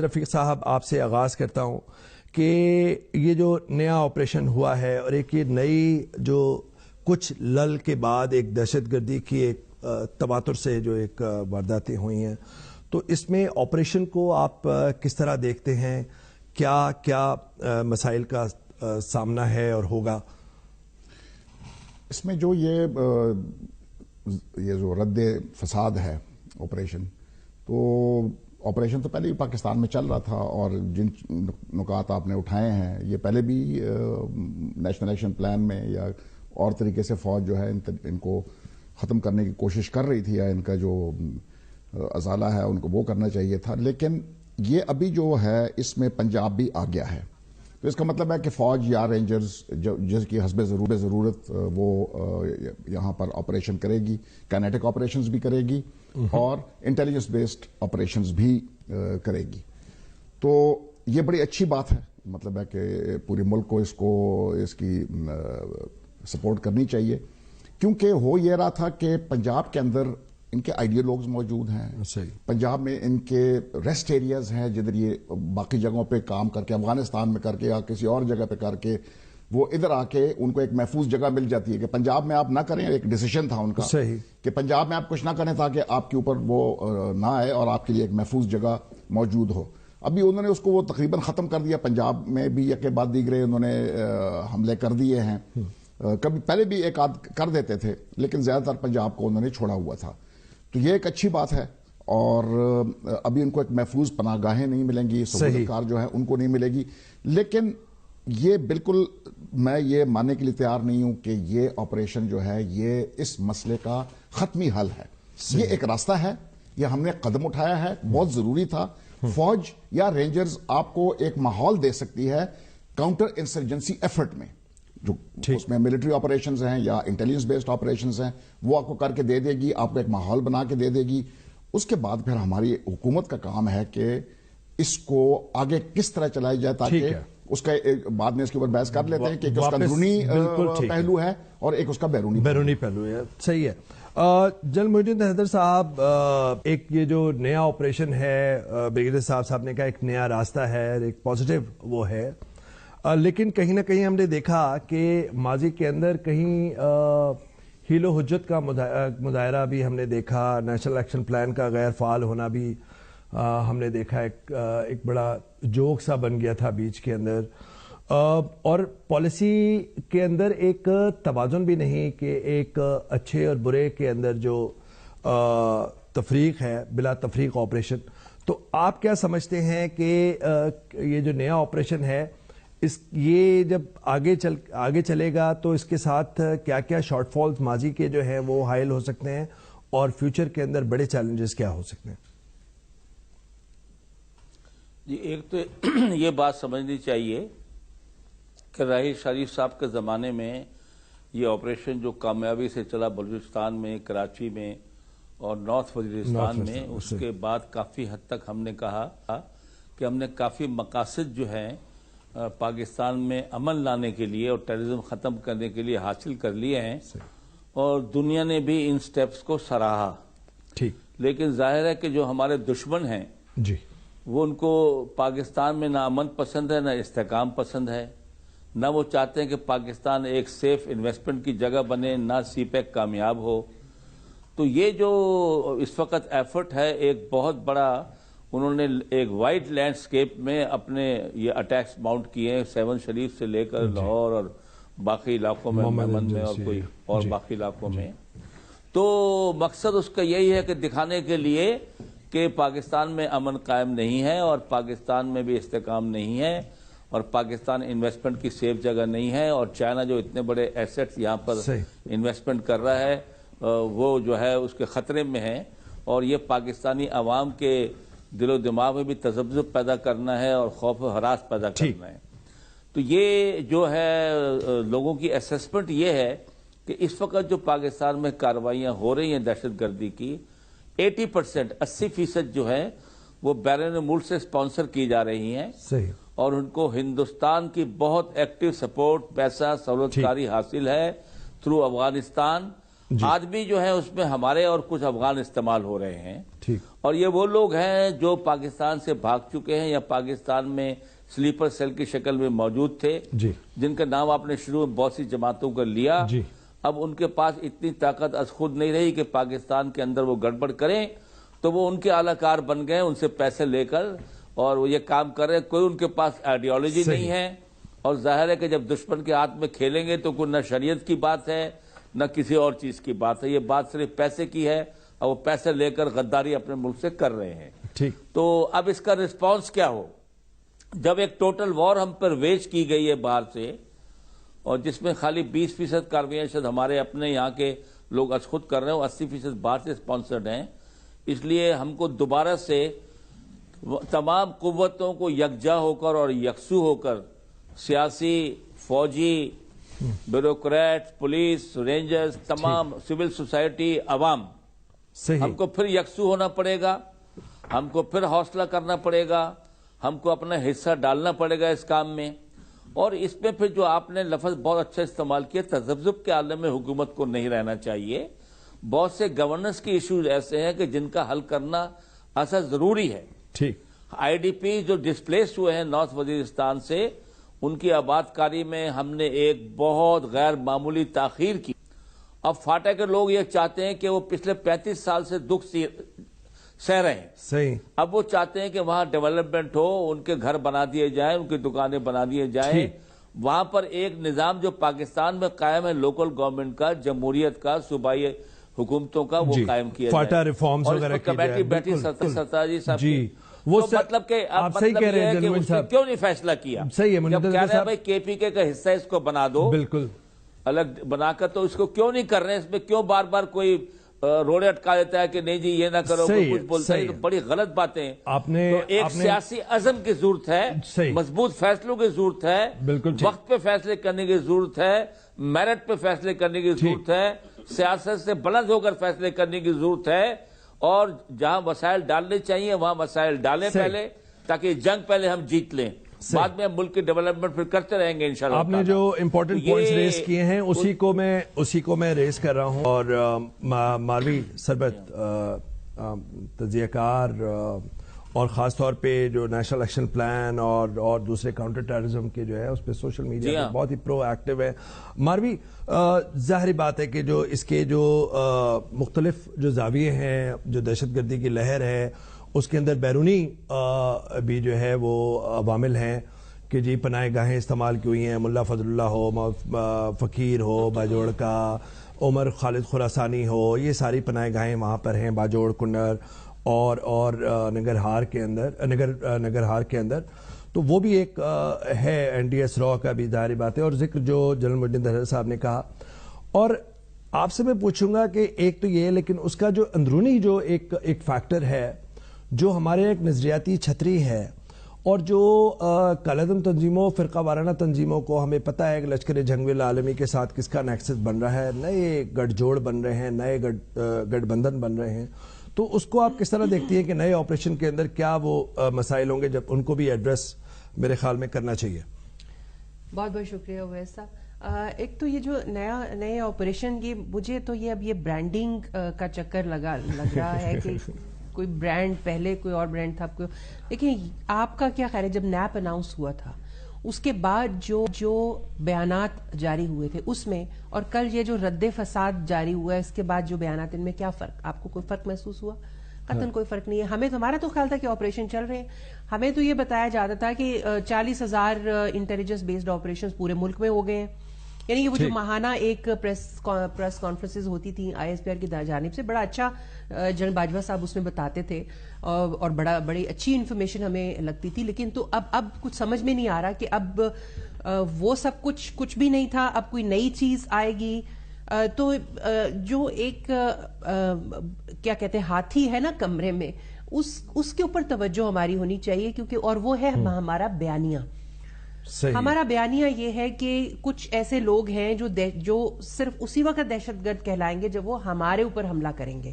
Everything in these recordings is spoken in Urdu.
رفیق صاحب آپ سے آغاز کرتا ہوں کہ یہ جو نیا آپریشن ہوا ہے اور ایک یہ نئی جو کچھ لل کے بعد ایک دہشت گردی کی ایک تواتر سے جو ایک وارداتیں ہوئی ہیں، تو اس میں آپریشن کو آپ کس طرح دیکھتے ہیں؟ کیا کیا مسائل کا سامنا ہے اور ہوگا؟ اس میں جو یہ جو رد فساد ہے آپریشن، تو آپریشن تو پہلے ہی پاکستان میں چل رہا تھا، اور جن نکات آپ نے اٹھائے ہیں یہ پہلے بھی نیشنل ایکشن پلان میں یا اور طریقے سے فوج جو ہے ان کو ختم کرنے کی کوشش کر رہی تھی، یا ان کا جو ازالہ ہے ان کو وہ کرنا چاہیے تھا. لیکن یہ ابھی جو ہے اس میں پنجاب بھی آ گیا ہے، تو اس کا مطلب ہے کہ فوج یا رینجرز جس کی حسب ضرورت وہ یہاں پر آپریشن کرے گی، کائنیٹک آپریشنز بھی کرے گی اور انٹیلیجنس بیسڈ آپریشنز بھی کرے گی. تو یہ بڑی اچھی بات ہے، مطلب ہے کہ پورے ملک کو اس کی سپورٹ کرنی چاہیے، کیونکہ ہو یہ رہا تھا کہ پنجاب کے اندر ان کے آئیڈیالوگز موجود ہیں، پنجاب میں ان کے ریسٹ ایریاز ہیں جدھر یہ باقی جگہوں پہ کام کر کے، افغانستان میں کر کے یا کسی اور جگہ پہ کر کے وہ ادھر آ کے ان کو ایک محفوظ جگہ مل جاتی ہے کہ پنجاب میں آپ نہ کریں. ایک ڈیسیشن تھا ان کا کہ پنجاب میں آپ کچھ نہ کریں تاکہ آپ کے اوپر وہ نہ آئے اور آپ کے لیے ایک محفوظ جگہ موجود ہو. ابھی انہوں نے اس کو وہ تقریباً ختم کر دیا. پنجاب میں بھی یک بعد دیگرے انہوں نے حملے کر دیے ہیں، کبھی پہلے بھی ایک آدھ کر دیتے تھے لیکن زیادہ تر پنجاب کو انہوں نے چھوڑا ہوا تھا. تو یہ ایک اچھی بات ہے، اور ابھی ان کو ایک محفوظ پناہ گاہیں نہیں ملیں گی، سہولت کار جو ہے ان کو نہیں ملے گی. لیکن یہ بالکل میں یہ ماننے کے لیے تیار نہیں ہوں کہ یہ آپریشن جو ہے یہ اس مسئلے کا ختمی حل ہے. یہ ایک راستہ ہے، یہ ہم نے قدم اٹھایا ہے، بہت ضروری تھا. فوج یا رینجرز آپ کو ایک ماحول دے سکتی ہے کاؤنٹر انسرجنسی ایفرٹ میں، جو اس میں ملٹری آپریشنز ہیں یا انٹیلیجنس بیسڈ آپریشنز ہیں، وہ آپ کو کر کے دے دے گی، آپ کو ایک ماحول بنا کے دے دے گی. اس کے بعد پھر ہماری حکومت کا کام ہے کہ اس کو آگے کس طرح چلائی جائے، تاکہ اس کا بعد میں اس کے اوپر بحث کر لیتے ہیں کہ اس کا اندرونی پہلو ہے اور ایک اس کا بیرونی پہلو ہے. صحیح ہے. جنرل محی الدین حیدر صاحب، ایک یہ جو نیا آپریشن ہے، بریگیڈیئر صاحب نے کہا ایک نیا راستہ ہے، ایک پازیٹیو وہ ہے، لیکن کہیں نہ کہیں ہم نے دیکھا کہ ماضی کے اندر کہیں حیل و حجت کا مظاہرہ بھی ہم نے دیکھا، نیشنل ایکشن پلان کا غیر فعال ہونا بھی ہم نے دیکھا، ایک بڑا جوک سا بن گیا تھا بیچ کے اندر، اور پالیسی کے اندر ایک توازن بھی نہیں کہ ایک اچھے اور برے کے اندر جو تفریق ہے، بلا تفریق آپریشن. تو آپ کیا سمجھتے ہیں کہ یہ جو نیا آپریشن ہے یہ جب آگے چلے گا تو اس کے ساتھ کیا کیا شارٹ فالز ماضی کے جو ہیں وہ حائل ہو سکتے ہیں، اور فیوچر کے اندر بڑے چیلنجز کیا ہو سکتے ہیں؟ جی، ایک تو یہ بات سمجھنی چاہیے کہ راہیل شریف صاحب کے زمانے میں یہ آپریشن جو کامیابی سے چلا بلوچستان میں، کراچی میں اور نارتھ وزیرستان میں، اس کے بعد کافی حد تک ہم نے کہا کہ ہم نے کافی مقاصد جو ہیں پاکستان میں امن لانے کے لیے اور ٹیررزم ختم کرنے کے لیے حاصل کر لیے ہیں، اور دنیا نے بھی ان سٹیپس کو سراہا. لیکن ظاہر ہے کہ جو ہمارے دشمن ہیں وہ ان کو پاکستان میں نہ امن پسند ہے، نہ استحکام پسند ہے، نہ وہ چاہتے ہیں کہ پاکستان ایک سیف انویسٹمنٹ کی جگہ بنے، نہ سی پیک کامیاب ہو. تو یہ جو اس وقت ایفرٹ ہے، ایک بہت بڑا انہوں نے ایک وائڈ لینڈسکیپ میں اپنے یہ اٹیکس ماؤنٹ کیے ہیں، 7 شریف سے لے کر لاہور اور باقی علاقوں میں، محمد میں اور کوئی اور باقی علاقوں میں. تو مقصد اس کا یہی ہے کہ دکھانے کے لیے کہ پاکستان میں امن قائم نہیں ہے، اور پاکستان میں بھی استحکام نہیں ہے، اور پاکستان انویسٹمنٹ کی سیف جگہ نہیں ہے، اور چائنا جو اتنے بڑے ایسٹس یہاں پر انویسٹمنٹ کر رہا ہے وہ جو ہے اس کے خطرے میں ہے، اور یہ پاکستانی عوام کے دل و دماغ میں بھی تذبذب پیدا کرنا ہے اور خوف و ہراس پیدا کرنا ہے. تو یہ جو ہے لوگوں کی اسیسمنٹ یہ ہے کہ اس وقت جو پاکستان میں کارروائیاں ہو رہی ہیں دہشت گردی کی، 80% جو ہے وہ بیرون ملک سے سپانسر کی جا رہی ہیں، اور ان کو ہندوستان کی بہت ایکٹیو سپورٹ، پیسہ، سہولت کاری حاصل ہے تھرو افغانستان آدمی جو ہے اس میں ہمارے اور کچھ افغان استعمال ہو رہے ہیں، ٹھیک، اور یہ وہ لوگ ہیں جو پاکستان سے بھاگ چکے ہیں یا پاکستان میں سلیپر سیل کی شکل میں موجود تھے، جی جن کا نام آپ نے شروع میں بہت سی جماعتوں کا لیا. جی اب ان کے پاس اتنی طاقت از خود نہیں رہی کہ پاکستان کے اندر وہ گڑبڑ کریں، تو وہ ان کے اعلی کار بن گئے، ان سے پیسے لے کر اور وہ یہ کام کر رہے. کوئی ان کے پاس آئیڈیالوجی نہیں ہے، اور ظاہر ہے کہ جب دشمن کے ہاتھ میں کھیلیں گے تو کوئی نہ شریعت کی بات ہے نہ کسی اور چیز کی بات ہے، یہ بات صرف پیسے کی ہے، اور وہ پیسے لے کر غداری اپنے ملک سے کر رہے ہیں. ٹھیک. تو اب اس کا رسپانس کیا ہو؟ جب ایک ٹوٹل وار ہم پر ویج کی گئی ہے باہر سے، اور جس میں خالی 20% کاروائیاں شاید ہمارے اپنے یہاں کے لوگ از خود کر رہے ہیں، 80% باہر سے اسپانسرڈ ہیں. اس لیے ہم کو دوبارہ سے تمام قوتوں کو یکجا ہو کر اور یکسو ہو کر، سیاسی، فوجی، بیوروکریٹ، پولیس، رینجرز، تمام سول سوسائٹی، عوام، صحیح، ہم کو پھر یکسو ہونا پڑے گا، ہم کو پھر حوصلہ کرنا پڑے گا، ہم کو اپنا حصہ ڈالنا پڑے گا اس کام میں. اور اس میں پھر جو آپ نے لفظ بہت اچھا استعمال کیا، تذبذب کے عالم میں حکومت کو نہیں رہنا چاہیے. بہت سے گورننس کے ایشوز ایسے ہیں کہ جن کا حل کرنا ایسا ضروری ہے. ٹھیک. آئی ڈی پی جو ڈسپلیس ہوئے ہیں نارتھ وزیرستان سے، ان کی آباد کاری میں ہم نے ایک بہت غیر معمولی تاخیر کی. اب فاٹا کے لوگ یہ چاہتے ہیں کہ وہ پچھلے 35 سال سے دکھ سہ رہے ہیں، صحیح، اب وہ چاہتے ہیں کہ وہاں ڈیولپمنٹ ہو، ان کے گھر بنا دیے جائیں، ان کی دکانیں بنا دیے جائیں. وہاں پر ایک نظام جو پاکستان میں قائم ہے، لوکل گورنمنٹ کا، جمہوریت کا، صوبائی حکومتوں کا، وہ قائم کیا جائے. فاٹا ریفارمز اور وغیرہ اس پر کمیٹی بیٹھی ستاجی صاحب جی، کی. وہ تو مطلب کہ آپ صحیح کہہ رہے ہیں جنوبی صاحب، کیوں نہیں فیصلہ کیا؟ صحیح ہے جب کہہ رہے ہیں بھائی کے پی کے کا حصہ اس کو بنا دو، بالکل الگ بنا کر، تو اس کو کیوں نہیں کر رہے ہیں؟ اس میں کیوں بار بار کوئی روڑے اٹکا دیتا ہے کہ نہیں جی یہ نہ کرو، کوئی کچھ بولتا ہے، تو بڑی غلط باتیں. آپ نے تو ایک سیاسی عزم کی ضرورت ہے، مضبوط فیصلوں کی ضرورت ہے، وقت پہ فیصلے کرنے کی ضرورت ہے، میرٹ پہ فیصلے کرنے کی ضرورت ہے، سیاست سے بلند ہو کر فیصلے کرنے کی ضرورت ہے. اور جہاں وسائل ڈالنے چاہیے وہاں وسائل ڈالیں پہلے، تاکہ جنگ پہلے ہم جیت لیں، بعد میں ہم ملک کی ڈیولپمنٹ پھر کرتے رہیں گے انشاءاللہ. آپ نے جو امپورٹنٹ پوائنٹس ریز کیے ہیں اسی کو میں ریز کر رہا ہوں. اور ماروی سربت، تجزیہ کار، اور خاص طور پہ جو نیشنل ایکشن پلان اور دوسرے کاؤنٹر ٹیررزم کے جو ہے اس پہ سوشل میڈیا بہت ہی پرو ایکٹیو ہے. ماروی، ظاہری بات ہے کہ جو اس کے جو مختلف جو زاویے ہیں، جو دہشت گردی کی لہر ہے، اس کے اندر بیرونی بھی جو ہے وہ عوامل ہیں کہ جی پناہ گاہیں استعمال کی ہوئی ہیں. ملا فضل اللہ ہو، فقیر ہو باجوڑ کا، عمر خالد خراسانی ہو، یہ ساری پناہ گاہیں وہاں پر ہیں، باجوڑ، کنر اور نگرہار کے اندر. تو وہ بھی ایک ہے این ڈی ایس را کا بھی ظاہری بات ہے. اور ذکر جو جنرل محی الدین دہشت صاحب نے کہا، اور آپ سے میں پوچھوں گا کہ ایک تو یہ، لیکن اس کا جو اندرونی جو ایک فیکٹر ہے، جو ہمارے ایک نظریاتی چھتری ہے، اور جو کالعدم تنظیموں، فرقہ وارانہ تنظیموں کو ہمیں پتہ ہے کہ لشکر جنگ عالمی کے ساتھ کس کا نیکسس بن رہا ہے، نئے گٹھ جوڑ بن رہے ہیں، نئے گٹھ بندھن بن رہے ہیں. تو اس کو آپ کس طرح دیکھتی ہیں کہ نئے آپریشن کے اندر کیا وہ مسائل ہوں گے جب ان کو بھی ایڈریس میرے خیال میں کرنا چاہیے؟ بہت بہت شکریہ اویس صاحب. ایک تو یہ جو نئے آپریشن، یہ مجھے تو یہ اب یہ برانڈنگ کا چکر لگ رہا ہے کہ کوئی برانڈ، پہلے کوئی اور برانڈ تھا. لیکن آپ کا کیا خیال ہے، جب نیپ اناؤنس ہوا تھا اس کے بعد جو بیانات جاری ہوئے تھے اس میں، اور کل یہ جو رد فساد جاری ہوا ہے اس کے بعد جو بیانات، ان میں کیا فرق، آپ کو کوئی فرق محسوس ہوا؟ قطعاً کوئی فرق نہیں ہے. ہمارا تو خیال تھا کہ آپریشن چل رہے ہیں. ہمیں تو یہ بتایا جاتا تھا کہ 40,000 انٹیلیجنس بیسڈ آپریشنز پورے ملک میں ہو گئے ہیں. یعنی کہ وہ جو ماہانہ ایک پریس کانفرنسز ہوتی تھیں آئی ایس پی آر کی جانب سے، بڑا اچھا جنرل باجوہ صاحب اس میں بتاتے تھے، اور بڑی اچھی انفارمیشن ہمیں لگتی تھی. لیکن تو اب کچھ سمجھ میں نہیں آ رہا کہ اب وہ سب کچھ بھی نہیں تھا، اب کوئی نئی چیز آئے گی. تو جو ایک کیا کہتے ہیں ہاتھی ہے نا کمرے میں، اس کے اوپر توجہ ہماری ہونی چاہیے، کیونکہ اور وہ ہے ہمارا بیانیہ. ہمارا بیانیہ یہ ہے کہ کچھ ایسے لوگ ہیں جو صرف اسی وقت دہشت گرد کہلائیں گے جب وہ ہمارے اوپر حملہ کریں گے،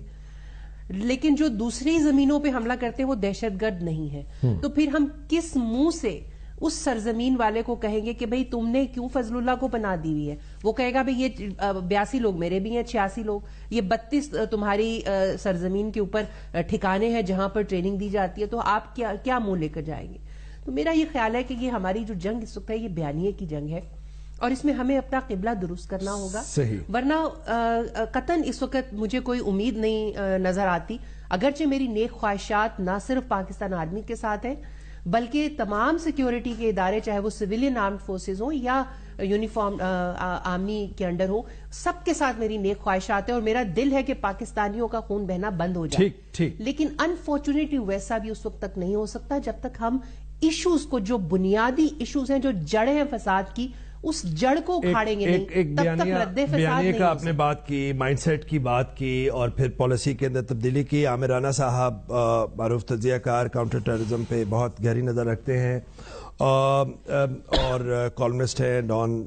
لیکن جو دوسری زمینوں پہ حملہ کرتے ہیں وہ دہشت گرد نہیں ہے. تو پھر ہم کس منہ سے اس سرزمین والے کو کہیں گے کہ بھئی تم نے کیوں فضل اللہ کو پناہ دی ہوئی ہے؟ وہ کہے گا بھئی یہ 82 لوگ میرے بھی ہیں، 86 لوگ، یہ 32 تمہاری سرزمین کے اوپر ٹھکانے ہیں جہاں پر ٹریننگ دی جاتی ہے، تو آپ کیا منہ لے کر جائیں گے؟ تو میرا یہ خیال ہے کہ یہ ہماری جو جنگ اس وقت ہے یہ بیانیے کی جنگ ہے، اور اس میں ہمیں اپنا قبلہ درست کرنا ہوگا. صحیح. ورنہ قطعاً اس وقت مجھے کوئی امید نہیں نظر آتی، اگرچہ میری نیک خواہشات نہ صرف پاکستان آرمی کے ساتھ ہیں بلکہ تمام سیکیورٹی کے ادارے، چاہے وہ سویلین آرمڈ فورسز ہوں یا یونیفارم آرمی کے انڈر ہوں، سب کے ساتھ میری نیک خواہشات ہیں، اور میرا دل ہے کہ پاکستانیوں کا خون بہنا بند ہو جائے. ٹھیک. لیکن انفارچونیٹلی ویسا بھی اس وقت تک نہیں ہو سکتا جب تک ہم ایشوز کو، جو بنیادی ایشوز ہیں، جو جڑیں ہیں فساد کی، اس جڑ کو اکھاڑیں گے نہیں، تب تک رد فساد بیانیے نہیں کا ہو آپ نے سکتا. بات کی، مائنڈ سیٹ کی بات کی، اور پھر پالیسی کے اندر تبدیلی کی. عامر رانا صاحب معروف تجزیہ کار، کاؤنٹر ٹیررزم پہ بہت گہری نظر رکھتے ہیں اور کالمسٹ ہیں ڈان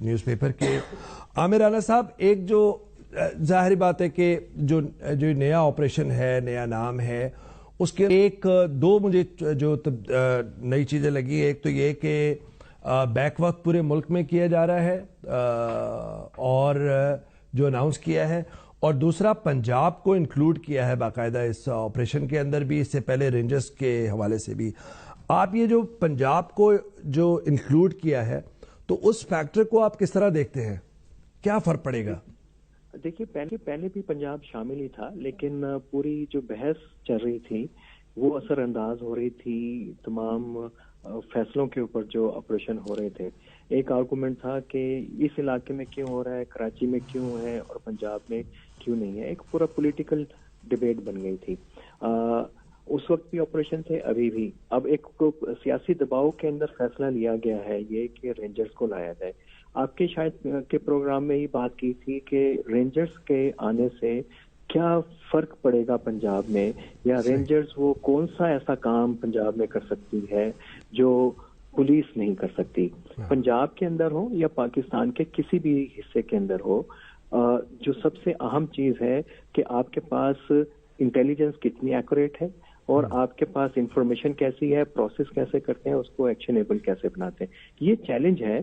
نیوز پیپر کے. عامر رانا صاحب، ایک جو ظاہری بات ہے کہ جو نیا آپریشن ہے، نیا نام ہے، اس کے ایک دو مجھے جو نئی چیزیں لگی. ایک تو یہ کہ بیک وقت پورے ملک میں کیا جا رہا ہے اور جو اناؤنس کیا ہے، اور دوسرا پنجاب کو انکلوڈ کیا ہے باقاعدہ اس آپریشن کے اندر بھی، اس سے پہلے رینجرز کے حوالے سے بھی. آپ یہ جو پنجاب کو جو انکلوڈ کیا ہے، تو اس فیکٹر کو آپ کس طرح دیکھتے ہیں؟ کیا فرق پڑے گا؟ دیکھیے، پہلے بھی پنجاب شامل ہی تھا، لیکن پوری جو بحث چل رہی تھی وہ اثر انداز ہو رہی تھی تمام فیصلوں کے اوپر جو آپریشن ہو رہے تھے. ایک آرگومنٹ تھا کہ اس علاقے میں کیوں ہو رہا ہے، کراچی میں کیوں ہے اور پنجاب میں کیوں نہیں ہے. ایک پورا پولیٹیکل ڈیبیٹ بن گئی تھی. اس وقت بھی آپریشن تھے، ابھی بھی. اب ایک سیاسی دباؤ کے اندر فیصلہ لیا گیا ہے یہ کہ رینجرز کو لایا جائے. آپ کے شاید کے پروگرام میں یہ بات کی تھی کہ رینجرز کے آنے سے کیا فرق پڑے گا پنجاب میں، یا رینجرز وہ کون سا ایسا کام پنجاب میں کر سکتی ہے جو پولیس نہیں کر سکتی. پنجاب کے اندر ہو یا پاکستان کے کسی بھی حصے کے اندر ہو، جو سب سے اہم چیز ہے کہ آپ کے پاس انٹیلیجنس کتنی ایکوریٹ ہے، اور آپ کے پاس انفارمیشن کیسی ہے، پروسیس کیسے کرتے ہیں، اس کو ایکشنیبل کیسے بناتے ہیں. یہ چیلنج ہے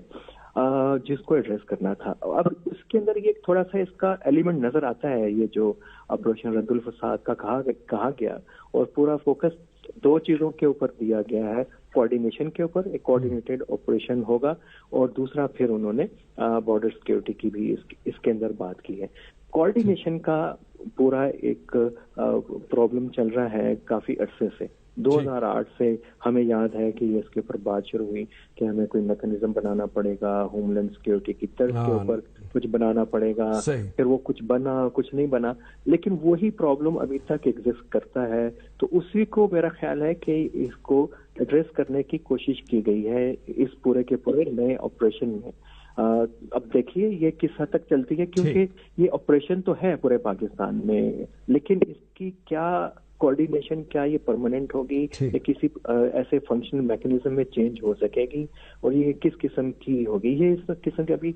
جس کو ایڈریس کرنا تھا. اب اس کے اندر یہ تھوڑا سا اس کا ایلیمنٹ نظر آتا ہے، یہ جو آپریشن رد الفساد کا کہا گیا، اور پورا فوکس دو چیزوں کے اوپر دیا گیا ہے. کوآرڈینیشن کے اوپر، ایک کوآرڈینیٹڈ آپریشن ہوگا، اور دوسرا پھر انہوں نے بارڈر سیکیورٹی کی بھی اس کے اندر بات کی ہے. کوآرڈینیشن کا پورا ایک پرابلم چل رہا ہے کافی عرصے سے. 2008 سے ہمیں یاد ہے کہ اس کے اوپر بات شروع ہوئی کہ ہمیں کوئی میکانزم بنانا پڑے گا، ہوم لینڈ سیکیورٹی کی طرز کے اوپر کچھ بنانا پڑے گا. پھر وہ کچھ بنا، کچھ نہیں بنا، لیکن وہی پرابلم ابھی تک ایگزسٹ کرتا ہے. تو اسی کو میرا خیال ہے کہ اس کو ایڈریس کرنے کی کوشش کی گئی ہے اس پورے کے پورے نئے آپریشن میں. اب دیکھیے یہ کس حد تک چلتی ہے، کیونکہ یہ آپریشن تو ہے پورے پاکستان میں، لیکن اس کی کیا کوآرڈینیشن، کیا یہ پرماننٹ ہوگی یا کسی ایسے فنکشنل میکینزم میں چینج ہو سکے گی، اور یہ کس قسم کی ہوگی، یہ اس قسم کا بھی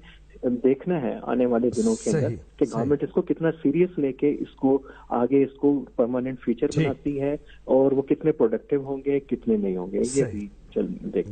دیکھنا ہے آنے والے دنوں کے اندر کہ گورنمنٹ اس کو کتنا سیریس لے کے اس کو آگے اس کو پرماننٹ فیچر بناتی ہے، اور وہ کتنے پروڈکٹیو ہوں گے، کتنے نہیں ہوں گے، یہ بھی دیکھنا